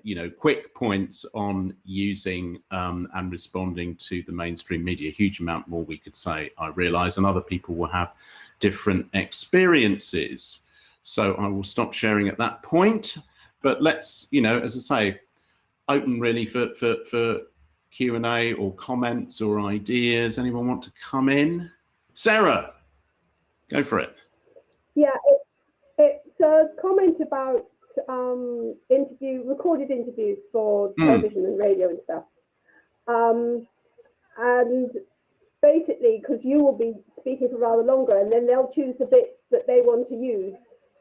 you know, quick points on using and responding to the mainstream media. A huge amount more we could say, I realize, and other people will have different experiences. So I will stop sharing at that point. But let's, you know, as I say, open really for Q&A or comments or ideas. Anyone want to come in? Sarah, go for it. Yeah, it's a comment about recorded interviews for television and radio and stuff. And basically, because you will be speaking for rather longer, and then they'll choose the bits that they want to use.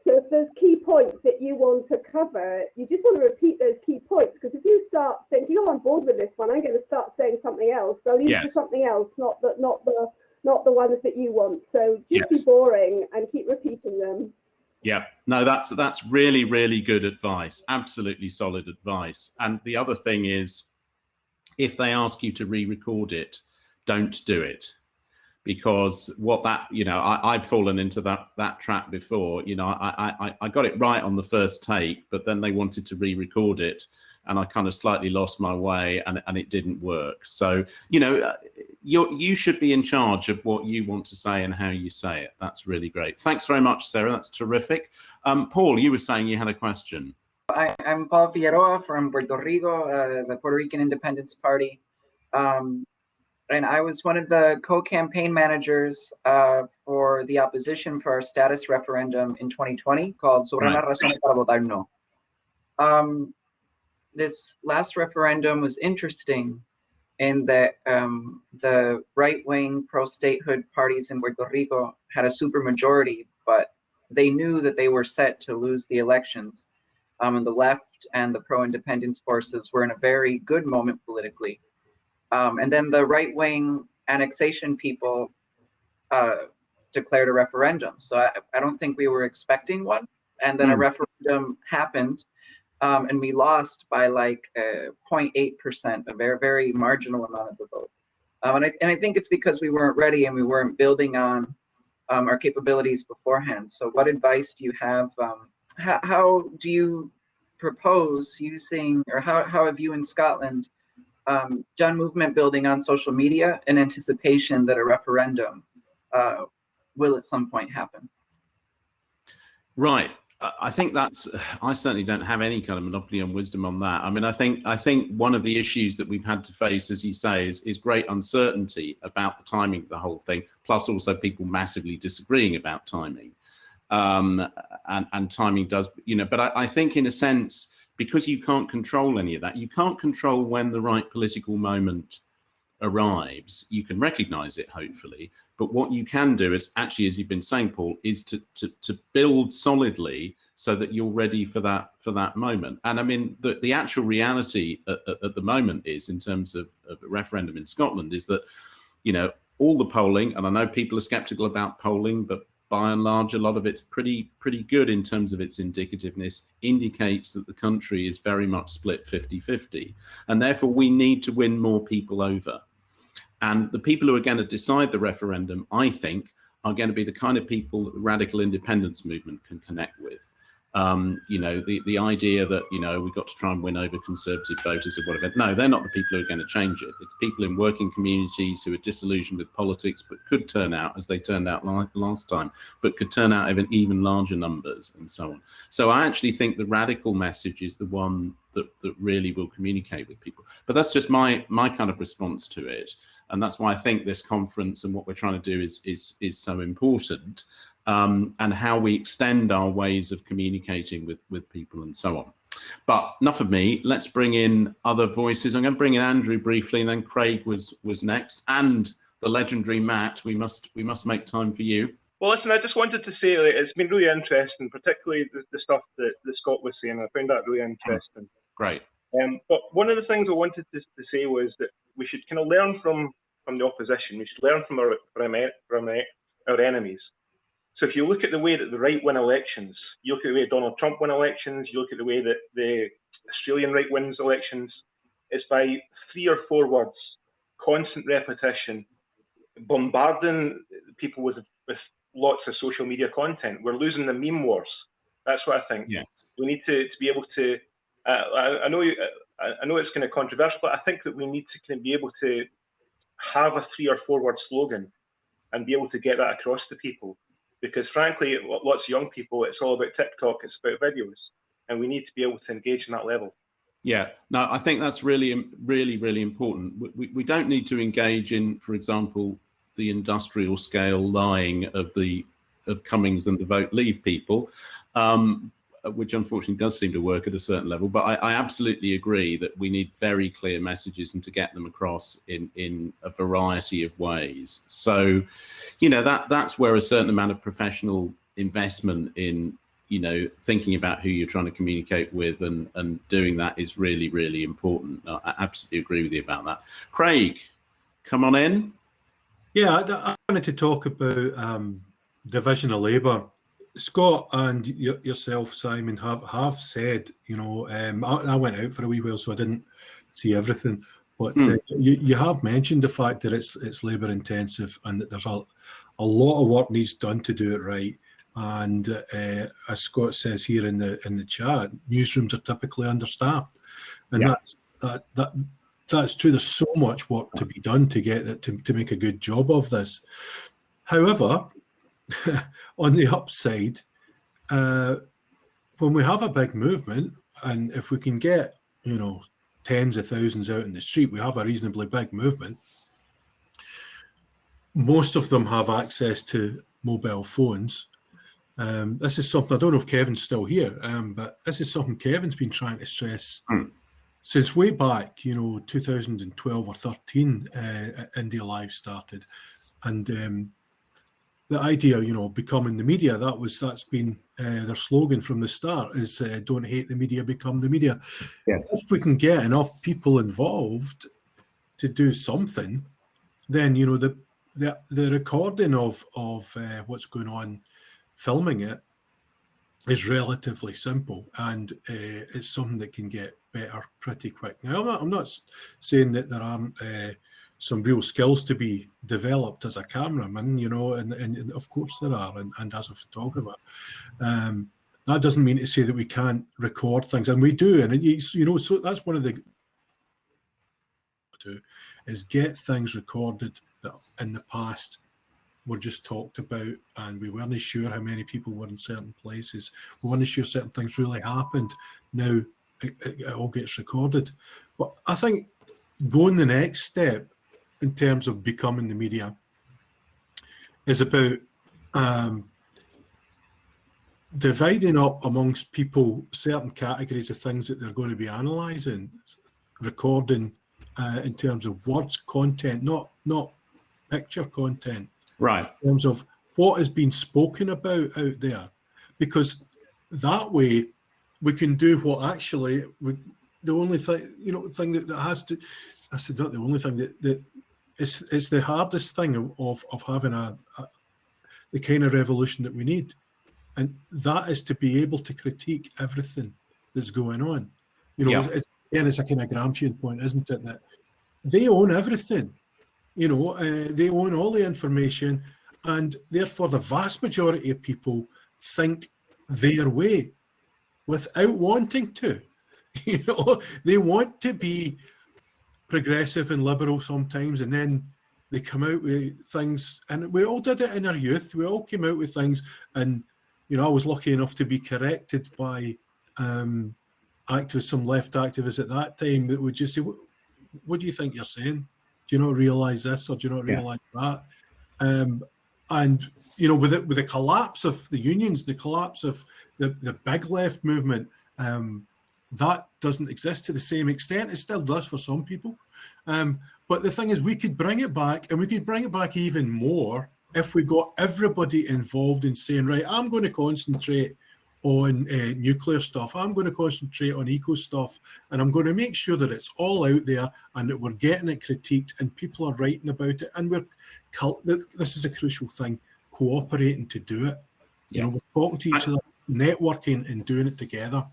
So if there's key points that you want to cover, you just want to repeat those key points, because if you start thinking, oh, I'm bored with this one, I'm going to start saying something else, they'll use for something else, not the ones that you want. So just be boring and keep repeating them. Yeah, no, that's really, really good advice. Absolutely solid advice. And the other thing is, if they ask you to re-record it, don't do it. Because what that, you know, I've fallen into that trap before. You know, I got it right on the first take, but then they wanted to re-record it, and I kind of slightly lost my way, and it didn't work. So, you know, you should be in charge of what you want to say and how you say it. That's really great. Thanks very much, Sarah. That's terrific. Paul, you were saying you had a question. I'm Paul Figueroa from Puerto Rico, the Puerto Rican Independence Party. And I was one of the co-campaign managers for the opposition for our status referendum in 2020 called Sobre una razón para votar no. This last referendum was interesting in that the right-wing pro-statehood parties in Puerto Rico had a supermajority, but they knew that they were set to lose the elections. And the left and the pro-independence forces were in a very good moment politically. And then the right-wing annexation people declared a referendum. So I don't think we were expecting one. And then a referendum happened, and we lost by like 0.8%, a very, very marginal amount of the vote. And I think it's because we weren't ready and we weren't building on our capabilities beforehand. So what advice do you have? How do you propose using, or how have you in Scotland done movement building on social media in anticipation that a referendum will at some point happen? Right. I think I certainly don't have any kind of monopoly on wisdom on that. I mean, I think one of the issues that we've had to face, as you say, is great uncertainty about the timing of the whole thing, plus also people massively disagreeing about timing. And timing does, you know, but I think in a sense, because you can't control any of that, you can't control when the right political moment arrives. You can recognize it, hopefully, but what you can do is actually, as you've been saying, Paul, is to build solidly so that you're ready for that moment. And I mean, the actual reality at the moment is, in terms of a referendum in Scotland, is that, you know, all the polling, and I know people are skeptical about polling, but by and large, a lot of it's pretty good in terms of its indicativeness, indicates that the country is very much split 50-50. And therefore, we need to win more people over. And the people who are going to decide the referendum, I think, are going to be the kind of people that the radical independence movement can connect with. You know, the idea that, you know, we've got to try and win over conservative voters or whatever. No, they're not the people who are going to change it. It's people in working communities who are disillusioned with politics, but could turn out, as they turned out last time, but could turn out even larger numbers and so on. So I actually think the radical message is the one that really will communicate with people. But that's just my kind of response to it. And that's why I think this conference and what we're trying to do is so important. And how we extend our ways of communicating with people and so on. But enough of me. Let's bring in other voices. I'm going to bring in Andrew briefly, and then Craig was next, and the legendary Matt. We must make time for you. Well, listen, I just wanted to say that it's been really interesting, particularly the stuff that Scott was saying. I found that really interesting. Great. But one of the things I wanted to say was that we should kind of learn from the opposition. We should learn from our enemies. So if you look at the way that the right win elections, you look at the way Donald Trump win elections, you look at the way that the Australian right wins elections, it's by 3 or 4 words, constant repetition, bombarding people with lots of social media content. We're losing the meme wars. That's what I think. Yes. We need to be able to, I know it's kind of controversial, but I think that we need to kind of be able to have a 3 or 4 word slogan and be able to get that across to people. Because frankly, lots of young people, it's all about TikTok, it's about videos, and we need to be able to engage in that level. Yeah, no, I think that's really important. We don't need to engage in, for example, the industrial scale lying of Cummings and the Vote Leave people, which unfortunately does seem to work at a certain level. But I absolutely agree that we need very clear messages and to get them across in a variety of ways. So, you know, that's where a certain amount of professional investment in, you know, thinking about who you're trying to communicate with and doing that is really important. I absolutely agree with you about that. Craig, come on in. Yeah, I wanted to talk about division of labour. Scott and yourself, Simon, have said, you know, I went out for a wee while, so I didn't see everything. But you have mentioned the fact that it's labour intensive and that there's a lot of work needs done to do it right. And as Scott says here in the chat, newsrooms are typically understaffed, and that's true. There's so much work to be done to get it to make a good job of this. However, on the upside, when we have a big movement, and if we can get, you know, tens of thousands out in the street, we have a reasonably big movement. Most of them have access to mobile phones. This is something, I don't know if Kevin's still here, but this is something Kevin's been trying to stress since way back, you know, 2012 or 13, India Live started. And the idea, you know, becoming the media, that's been their slogan from the start is don't hate the media, become the media. Yes. If we can get enough people involved to do something, then, you know, the recording of what's going on, filming it, is relatively simple, and it's something that can get better pretty quick. Now, I'm not saying that there aren't some real skills to be developed as a cameraman, you know, and of course there are, and as a photographer. That doesn't mean to say that we can't record things, and we do, and you know, so that's one of the is get things recorded that in the past were just talked about, and we weren't sure how many people were in certain places. We weren't sure certain things really happened. Now it all gets recorded. But I think going the next step in terms of becoming the media is about dividing up amongst people certain categories of things that they're going to be analysing, recording in terms of words, content, not picture content. Right. In terms of what has been spoken about out there. Because that way we can do what actually the only thing, you know, thing that has to, I said not the only thing that it's the hardest thing of having the kind of revolution that we need, and that is to be able to critique everything that's going on. You know, it's a kind of Gramscian point, isn't it, that they own everything. You know, they own all the information, and therefore the vast majority of people think their way without wanting to. You know, they want to be progressive and liberal sometimes, and then they come out with things, and we all did it in our youth. We all came out with things, and you know, I was lucky enough to be corrected by activists, some left activists at that time, that would just say, "What do you think you're saying? Do you not realise this, or do you not realise that?" And you know, with the collapse of the unions, the collapse of the big left movement, that doesn't exist to the same extent. It still does for some people. But the thing is, we could bring it back, and we could bring it back even more if we got everybody involved in saying, right, I'm going to concentrate on nuclear stuff. I'm going to concentrate on eco stuff, and I'm going to make sure that it's all out there and that we're getting it critiqued and people are writing about it. And this is a crucial thing, cooperating to do it. You know, we're talking to each other, networking and doing it together.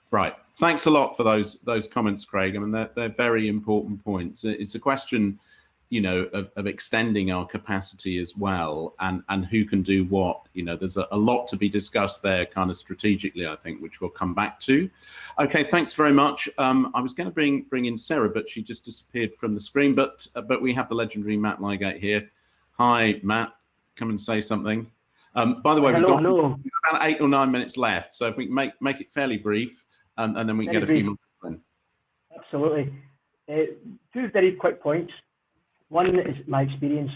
Right. Thanks a lot for those comments, Craig. I mean, they're very important points. It's a question, you know, of extending our capacity as well, and who can do what. You know, there's a lot to be discussed there, kind of strategically, I think, which we'll come back to. Okay, thanks very much. I was going to bring in Sarah, but she just disappeared from the screen. But we have the legendary Matt Lygate here. Hi, Matt. Come and say something. By the way, we've got about 8 or 9 minutes left, so if we can make it fairly brief. And then we can get a few more in. Absolutely. 2 very quick points. One is my experience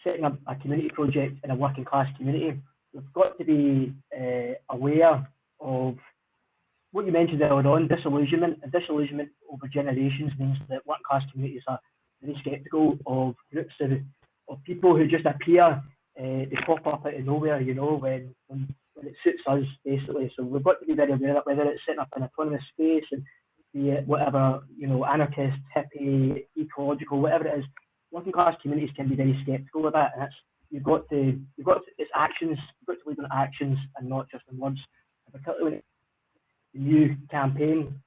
setting up a community project in a working class community. We've got to be aware of what you mentioned earlier on, disillusionment. And disillusionment over generations means that working class communities are very sceptical of groups of people who just appear, they pop up out of nowhere, you know, when it suits us, basically. So we've got to be very aware of that, whether it's setting up an autonomous space and be it whatever, you know, anarchist, hippie, ecological, whatever it is. Working class communities can be very sceptical of that, and that's you've got to it's actions. You've got to lead on actions and not just on words. And particularly the new campaign,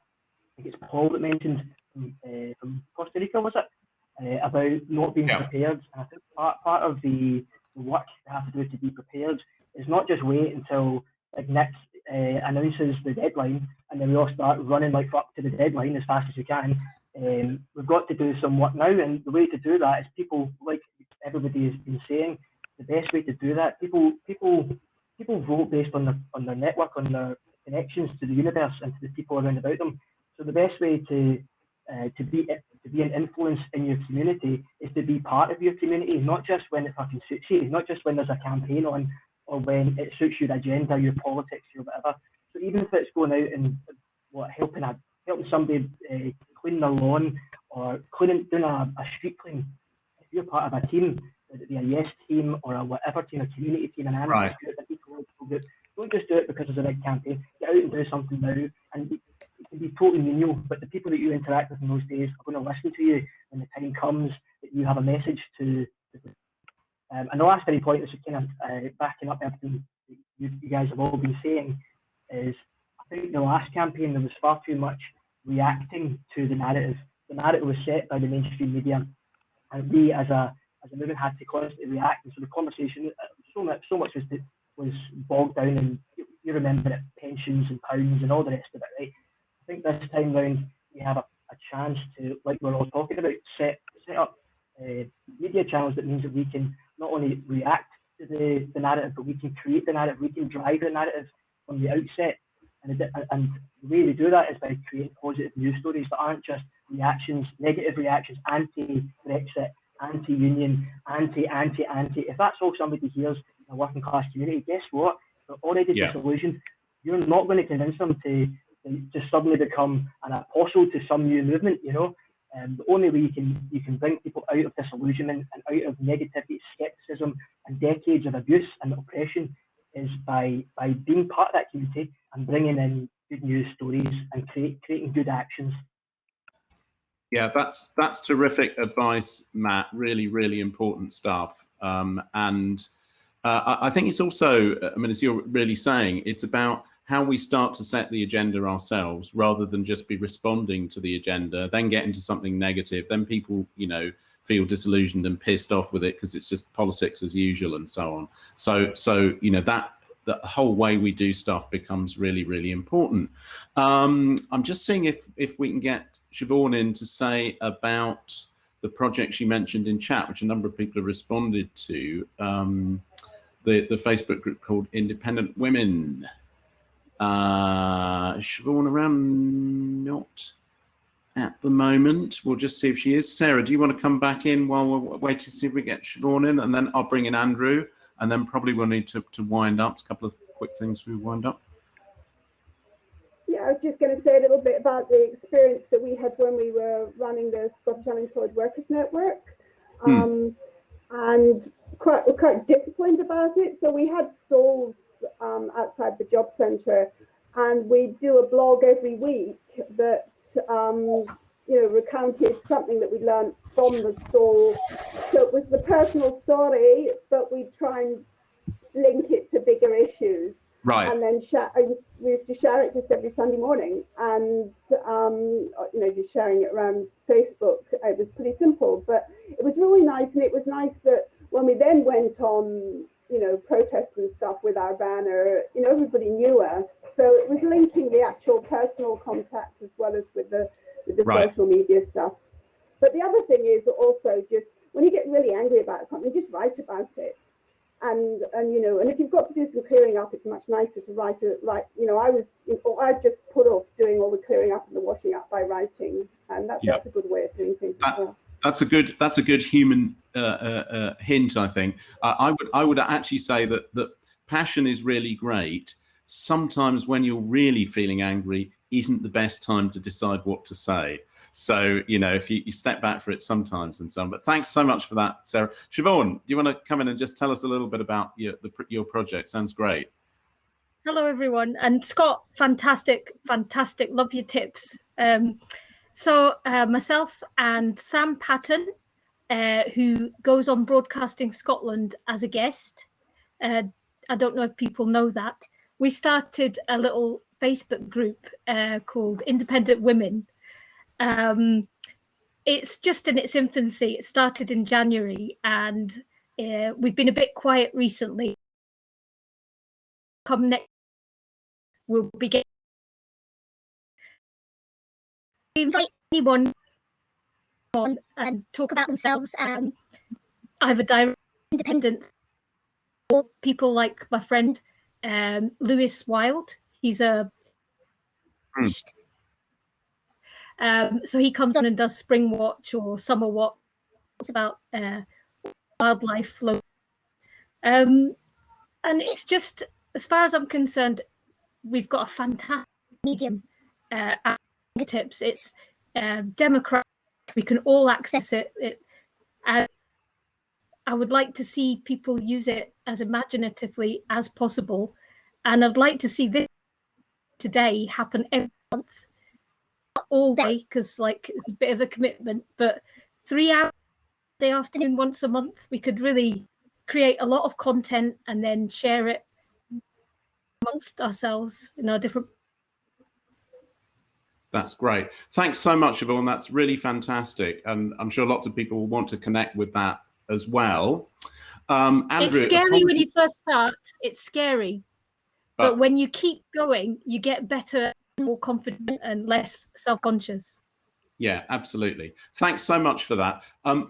I think it's Paul that mentioned from Costa Rica, was it, about not being prepared. And I think part of the work you have to do to be prepared is not just wait until like next announces the deadline and then we all start running like fuck to the deadline as fast as we can. We've got to do some work now, and the way to do that is people, like everybody has been saying, the best way to do that, people vote based on their network, on their connections to the universe and to the people around about them. So the best way to be an influence in your community is to be part of your community, not just when it fucking suits you, not just when there's a campaign on or when it suits your agenda, your politics, your whatever. So even if it's going out and helping somebody clean their lawn or doing a street clean, if you're part of a team, whether it be a Yes team or a whatever team, a community team, an anarchist group, an ecological group, don't just do it because there's a big campaign. Get out and do something now, and it can be totally menial, but the people that you interact with in those days are going to listen to you when the time comes that you have a message to. And the last very point is kind of backing up everything you guys have all been saying is, I think the last campaign there was far too much reacting to the narrative. The narrative was set by the mainstream media, and we as a movement had to constantly react. And so the conversation, so much was bogged down, and you remember it, pensions and pounds and all the rest of it, right? I think this time round we have a chance to, like we're all talking about, set up media channels that means that we can not only react to the narrative, but we can create the narrative, we can drive the narrative from the outset. And the way we do that is by creating positive news stories that aren't just reactions, negative reactions, anti-Brexit, anti-union, anti. If that's all somebody hears in a working class community, guess what? They're already disillusioned. You're not going to convince them to suddenly become an apostle to some new movement, you know. The only way you can bring people out of disillusionment and out of negativity, skepticism, and decades of abuse and oppression is by being part of that community and bringing in good news stories and creating good actions. Yeah, that's terrific advice, Matt. Really, really important stuff. I think it's also, I mean, as you're really saying, it's about how we start to set the agenda ourselves rather than just be responding to the agenda, then get into something negative. Then people, you know, feel disillusioned and pissed off with it because it's just politics as usual and so on. So you know, that the whole way we do stuff becomes really, really important. I'm just seeing if we can get Siobhan in to say about the project she mentioned in chat, which a number of people have responded to, the Facebook group called Independent Women. Siobhan around? Not at the moment. We'll just see if she is. Sarah, do you want to come back in while we're waiting to see if we get Siobhan in? And then I'll bring in Andrew, and then probably we'll need to wind up. It's a couple of quick things we wind up. Yeah, I was just going to say a little bit about the experience that we had when we were running the Scottish Unemployed Workers Network. And we're quite disciplined about it. So we had stalls outside the job centre, and we do a blog every week that you know, recounted something that we learned from the stall. So it was the personal story, but we try and link it to bigger issues. Right. And then we used to share it just every Sunday morning, and you know, just sharing it around Facebook. It was pretty simple, but it was really nice. And it was nice that when we then went on, you know, protests and stuff with our banner, you know, everybody knew us. So it was linking the actual personal contact as well as with the Right. social media stuff. But the other thing is also just when you get really angry about something, just write about it. And you know, and if you've got to do some clearing up, it's much nicer to write. You know, I just put off doing all the clearing up and the washing up by writing, and that's a good way of doing things as well. That's a good human hint, I think. I would actually say that passion is really great. Sometimes when you're really feeling angry isn't the best time to decide what to say. So, you know, if you step back for it sometimes and so on. But thanks so much for that, Sarah. Siobhan, do you want to come in and just tell us a little bit about your project? Sounds great. Hello, everyone. And Scott, fantastic. Love your tips. So myself and Sam Patton, who goes on Broadcasting Scotland as a guest. I don't know if people know that. We started a little Facebook group called Independent Women. It's just in its infancy. It started in January, and we've been a bit quiet recently. Come next, we'll be getting invite anyone on and talk about themselves, either direct independence or people like my friend Lewis Wild. He's a so he comes on and does Spring Watch or Summer Watch. It's about wildlife flow. And it's just, as far as I'm concerned, we've got a fantastic medium at fingertips. It's democratic. We can all access it. And I would like to see people use it as imaginatively as possible. And I'd like to see this today happen every month. Not all day, because like it's a bit of a commitment, but 3 hours day afternoon once a month, we could really create a lot of content and then share it amongst ourselves in our different. That's great. Thanks so much, Siobhan. That's really fantastic. And I'm sure lots of people will want to connect with that as well. Andrew, it's scary when you first start. It's scary. But when you keep going, you get better, more confident and less self-conscious. Yeah, absolutely. Thanks so much for that.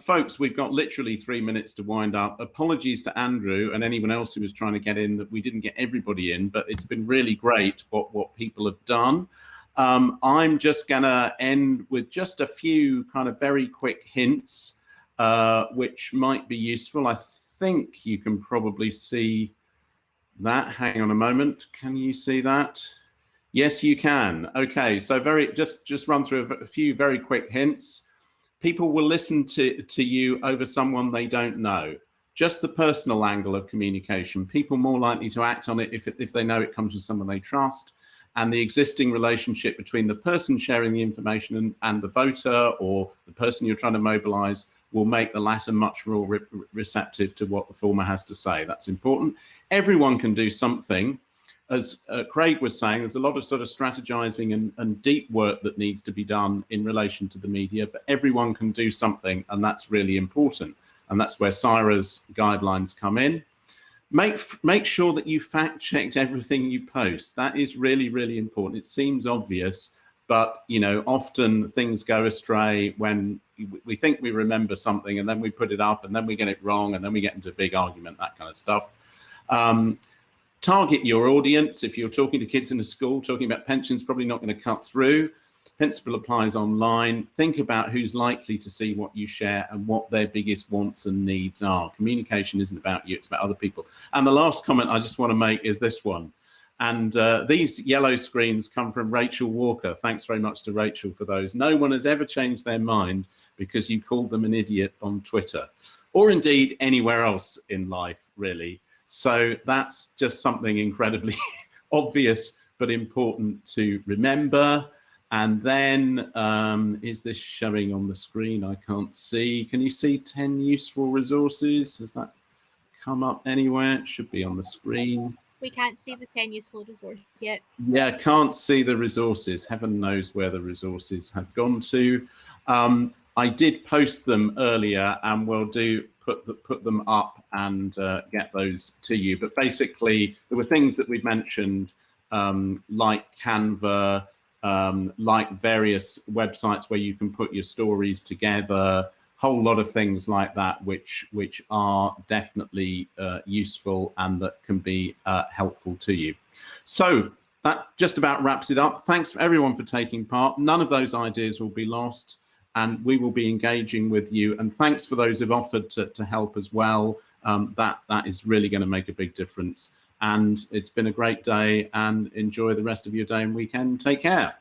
Folks, we've got literally 3 minutes to wind up. Apologies to Andrew and anyone else who was trying to get in that we didn't get everybody in, but it's been really great what people have done. I'm just going to end with just a few kind of very quick hints, which might be useful. I think you can probably see that. Hang on a moment. Can you see that? Yes, you can. Okay, so just run through a few very quick hints. People will listen to you over someone they don't know. just the personal angle of communication. People more likely to act on it if they know it comes from someone they trust, and the existing relationship between the person sharing the information and the voter or the person you're trying to mobilize will make the latter much more receptive to what the former has to say. That's important. Everyone can do something. As Craig was saying, there's a lot of sort of strategizing and deep work that needs to be done in relation to the media, but everyone can do something, and that's really important. And that's where CIRA's guidelines come in. Make sure that you fact checked everything you post. That is really, really important. It seems obvious, but you know, often things go astray when we think we remember something and then we put it up and then we get it wrong and then we get into a big argument, that kind of stuff. Target your audience. If you're talking to kids in a school, talking about pensions, probably not going to cut through. Principle applies online. Think about who's likely to see what you share and what their biggest wants and needs are. Communication isn't about you, it's about other people. And the last comment I just want to make is this one. And these yellow screens come from Rachel Walker. Thanks very much to Rachel for those. No one has ever changed their mind because you called them an idiot on Twitter, or indeed anywhere else in life, really. So that's just something incredibly obvious but important to remember. And then, is this showing on the screen? I can't see. Can you see 10 useful resources? Has that come up anywhere? It should be on the screen. We can't see the 10 useful resources yet. Yeah, can't see the resources. Heaven knows where the resources have gone to. I did post them earlier, and we'll put them up and get those to you. But basically, there were things that we've mentioned, like Canva, like various websites where you can put your stories together, whole lot of things like that, which are definitely useful and that can be helpful to you. So that just about wraps it up. Thanks for everyone for taking part. None of those ideas will be lost, and we will be engaging with you. And thanks for those who've offered to help as well. That is really going to make a big difference. And it's been a great day, and enjoy the rest of your day and weekend. Take care.